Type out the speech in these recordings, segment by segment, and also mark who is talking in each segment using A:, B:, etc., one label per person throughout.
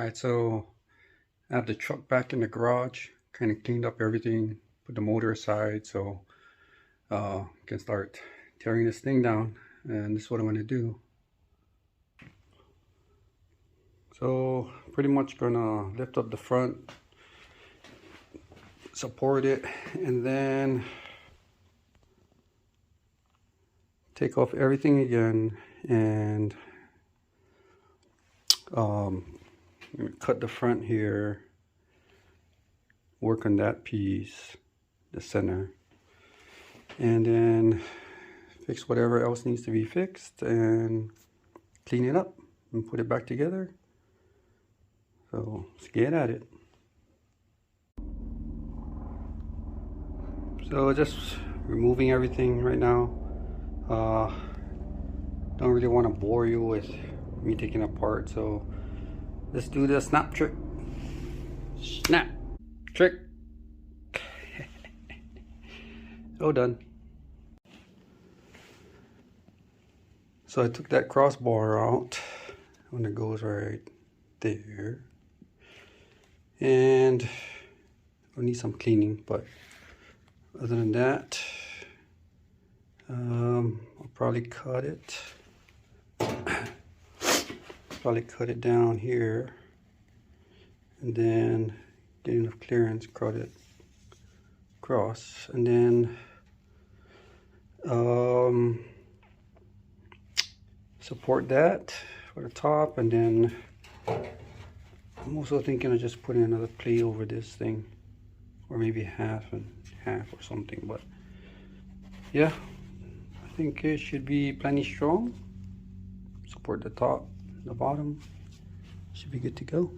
A: Alright, so I have the truck back in the garage, kind of cleaned up everything, put the motor aside so can start tearing this thing down, and this is what I'm going to do. So pretty much gonna lift up the front, support it, and then take off everything again and cut the front here, work on that piece, the center, and then fix whatever else needs to be fixed and clean it up and put it back together. So let's get at it. So just removing everything right now. Don't really want to bore you with me taking apart, so let's do the snap trick. Snap trick. So done. So I took that crossbar out when it goes right there, and I'll need some cleaning, but other than that, I'll probably cut it. Probably cut it down here, and then get enough clearance, cut it across, and then support that for the top, and then I'm also thinking of just putting another plate over this thing, or maybe half and half or something. But yeah, I think it should be plenty strong. Support the top, the bottom, should be good to go.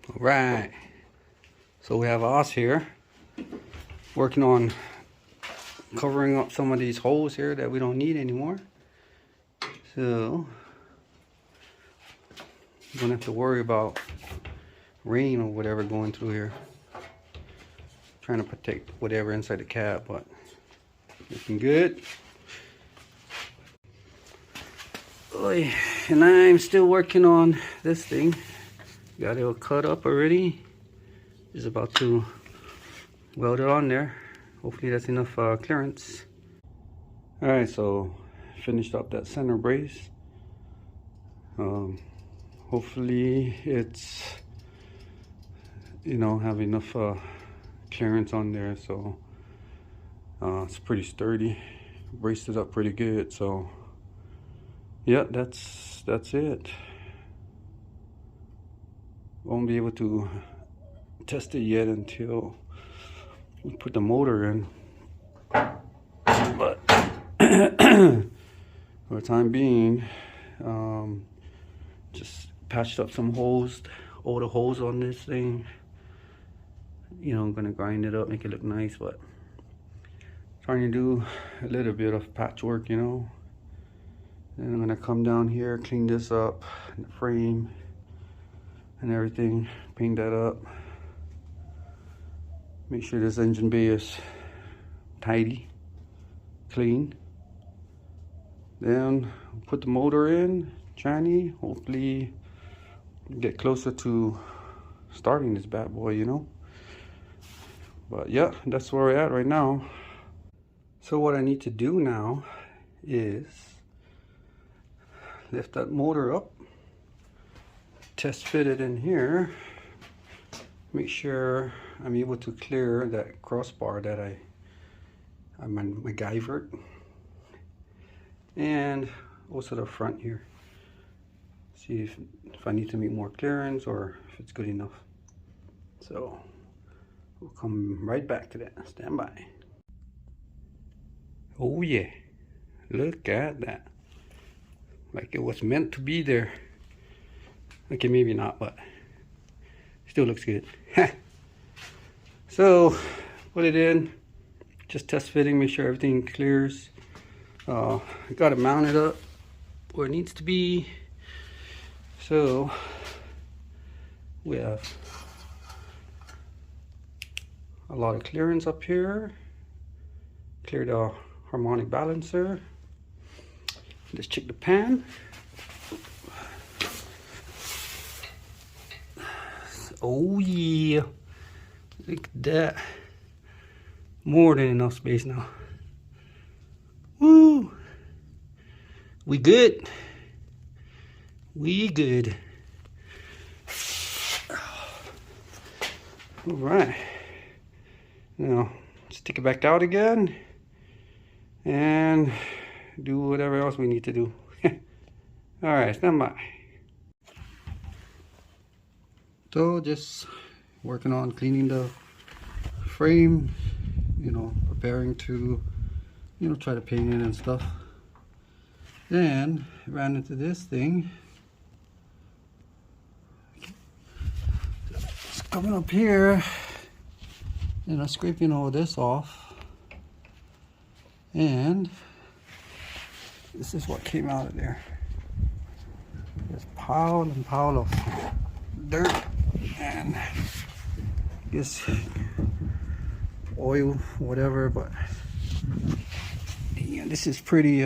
A: All right, so we have us here working on covering up some of these holes here that we don't need anymore. So you don't have to worry about rain or whatever going through here. Trying to protect whatever inside the cab, but looking good. Oy, and I'm still working on this thing. Got it all cut up already. Just about to weld it on there. Hopefully that's enough clearance. Alright, so finished up that center brace. Hopefully it's, you know, have enough clearance on there, so it's pretty sturdy. Braced it up pretty good, so yeah, that's it. Won't be able to test it yet until we put the motor in, but for the time being, just patched up some holes, all the holes on this thing. You know, I'm gonna grind it up, make it look nice, but trying to do a little bit of patchwork, you know. Then I'm gonna come down here, clean this up, the frame and everything, paint that up, make sure this engine bay is tidy, clean. Then put the motor in, shiny, hopefully get closer to starting this bad boy, you know. But yeah, that's where we're at right now. So what I need to do now is lift that motor up, test fit it in here, make sure I'm able to clear that crossbar that I MacGyvered, and also the front here. See if I need to make more clearance or if it's good enough. So we'll come right back to that. Stand by. Oh yeah, look at that. Like it was meant to be there. Okay, maybe not, but still looks good. So put it in, just test fitting, make sure everything clears. I got it mounted up where it needs to be. So we have a lot of clearance up here. Clear the harmonic balancer. Let's check the pan. Oh yeah, look at that. More than enough space now. Woo! We good. We good. All right. Now, stick it back out again and do whatever else we need to do. All right, stand by. So just working on cleaning the frame, you know, preparing to, you know, try to paint it and stuff. Then ran into this thing. It's coming up here, you know, scraping all this off, and this is what came out of there. This pile and pile of dirt and this oil, whatever. But yeah, this is pretty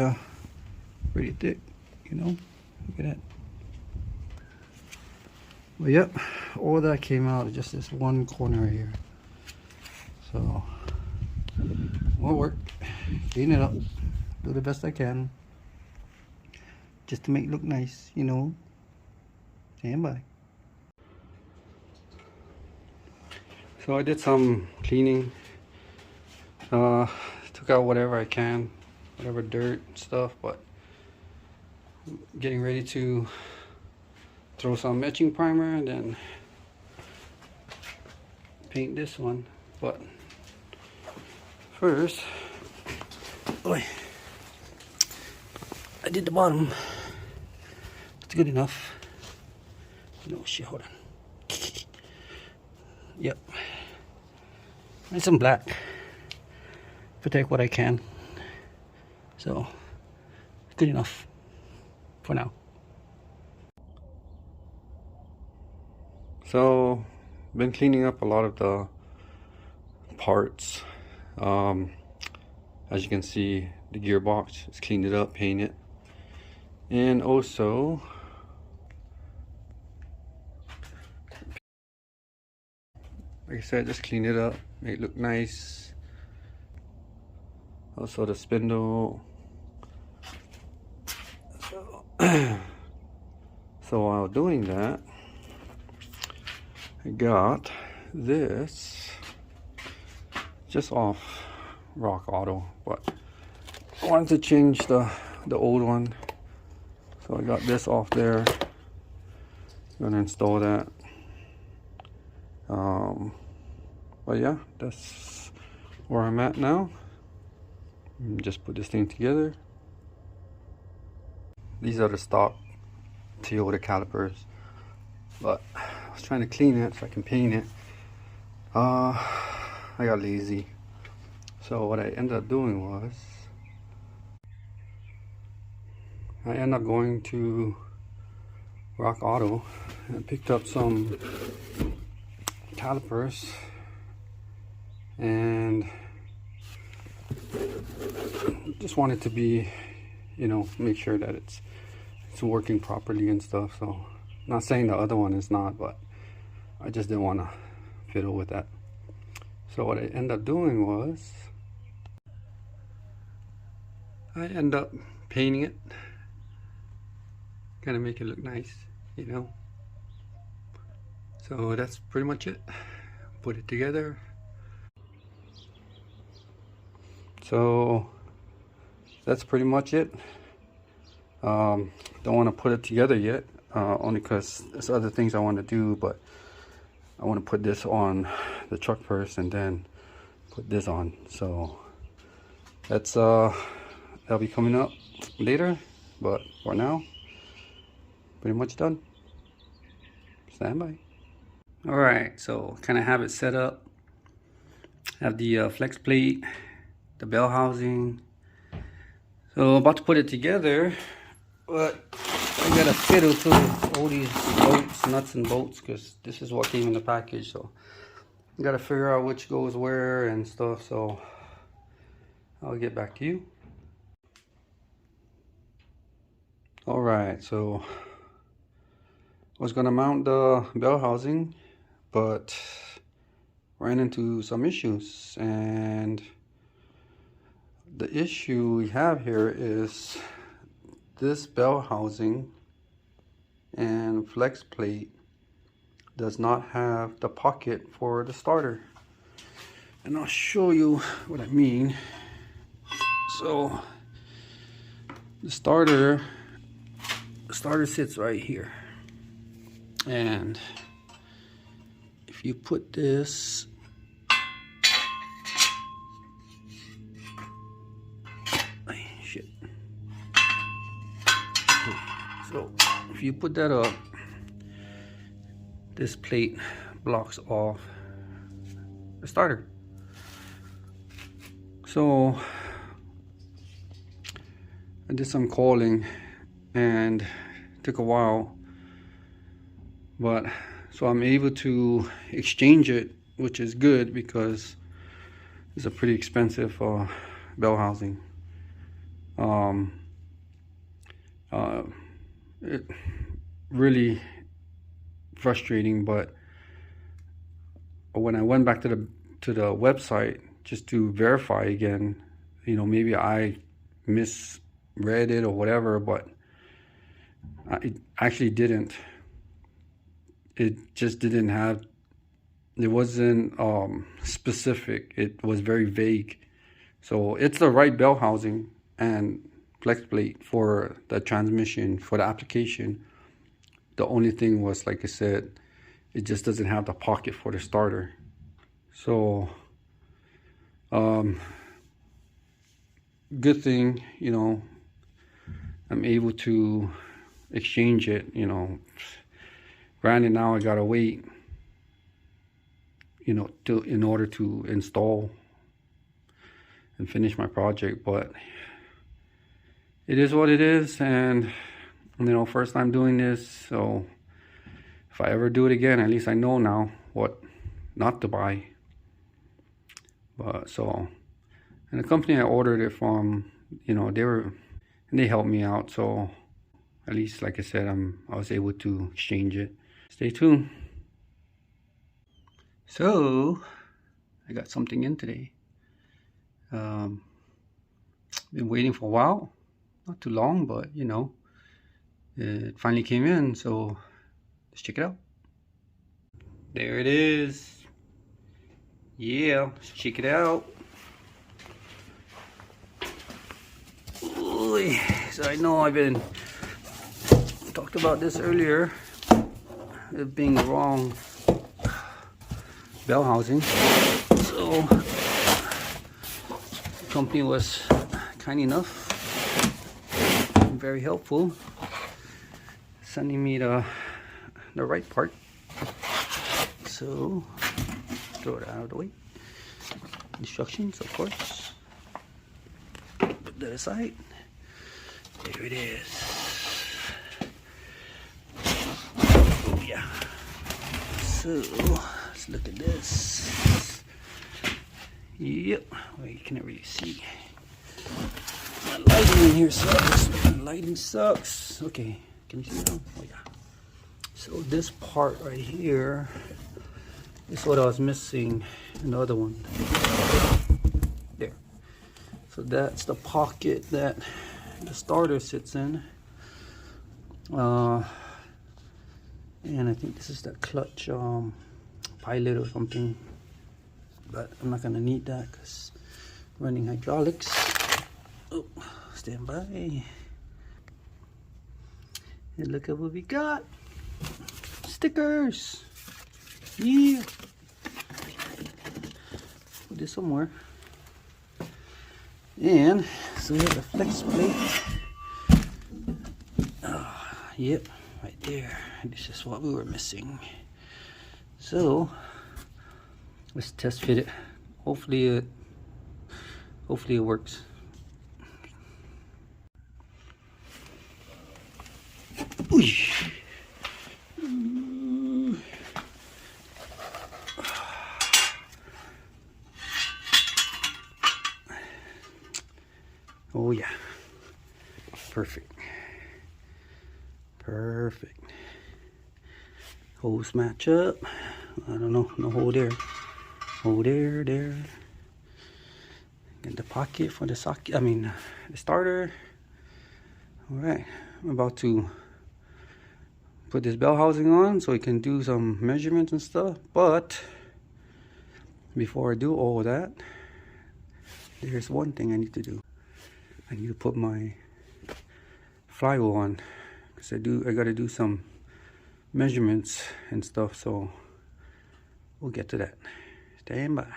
A: pretty thick, you know. Look at that. Well, yep, all that came out of just this one corner here. So won't work. Clean it up, do the best I can, just to make it look nice, you know. Stand by. So I did some cleaning, took out whatever I can, whatever dirt stuff, but getting ready to throw some etching primer and then paint this one. But first, I did the bottom. It's good enough. No shit, hold on. Yep. And some black. Protect what I can. So, good enough for now. So, been cleaning up a lot of the parts. As you can see, the gearbox is cleaned it up, painted, and also like I said, just clean it up, make it look nice. Also the spindle. So while doing that, I got this just off Rock Auto, but I wanted to change the old one, so I got this off there. Gonna install that. But yeah, that's where I'm at now. Just put this thing together. These are the stock Toyota calipers, but I was trying to clean it so I can paint it. I got lazy, so what I ended up doing was I ended up going to Rock Auto and picked up some calipers and just wanted to be, you know, make sure that it's working properly and stuff. So not saying the other one is not, but I just didn't want to fiddle with that. So what I ended up doing was I ended up painting it, kind of make it look nice, you know. So that's pretty much it. Put it together. So that's pretty much it. Don't want to put it together yet, only because there's other things I want to do, but I want to put this on the truck first and then put this on. So that's that'll be coming up later, but for now, pretty much done. Stand by. All right, so kind of have it set up. Have the flex plate, the bell housing. So about to put it together, but I gotta fiddle to all these bolts, nuts and bolts, because this is what came in the package. So I gotta figure out which goes where and stuff. So I'll get back to you. All right, so I was gonna mount the bell housing, but ran into some issues, and the issue we have here is this bell housing and flex plate does not have the pocket for the starter. And I'll show you what I mean. So the starter sits right here, and if you put this shit, so if you put that up, this plate blocks off the starter. So I did some calling and it took a while, but so I'm able to exchange it, which is good because it's a pretty expensive bell housing. It really frustrating, but when I went back to the website just to verify again, you know, maybe I misread it or whatever, but it actually didn't. It just didn't have, it wasn't specific. It was very vague. So it's the right bell housing and flex plate for the transmission, for the application. The only thing was, like I said, it just doesn't have the pocket for the starter. So good thing, you know, I'm able to exchange it, you know. Granted, now I gotta wait, you know, in order to install and finish my project, but it is what it is. And you know, first time doing this, so if I ever do it again, at least I know now what not to buy. But so, and the company I ordered it from, you know, they helped me out, so at least, like I said, I was able to exchange it. Stay tuned. So I got something in today. Been waiting for a while, not too long, but you know, it finally came in, so let's check it out. There it is. Yeah, let's check it out. Ooh, so I know I've been talked about this earlier, it being the wrong bell housing. So the company was kind enough, very helpful, sending me the right part. So throw it out of the way. Instructions, of course. Put that aside. There it is. Oh yeah. So let's look at this. Yep. Well, you can't really see. My lighting in here sucks. My lighting sucks. Okay. Can you see now? Oh yeah. So this part right here is what I was missing in the other one. There. So that's the pocket that the starter sits in. And I think this is the clutch pilot or something. But I'm not gonna need that because running hydraulics. Oh, stand by. And look at what we got. Stickers. Yeah. Put this somewhere. And so we have the flex plate. Yep, right there. This is what we were missing. So let's test fit it. Hopefully it works. Oosh. Oh yeah, perfect. Perfect. Holes match up. I don't know, no hole there. Hole there. Get the pocket for the socket, the starter. All right, I'm about to put this bell housing on so we can do some measurements and stuff. But before I do all of that, there's one thing I need to do. I need to put my flywheel on, because I gotta do some measurements and stuff, so we'll get to that. Stand by.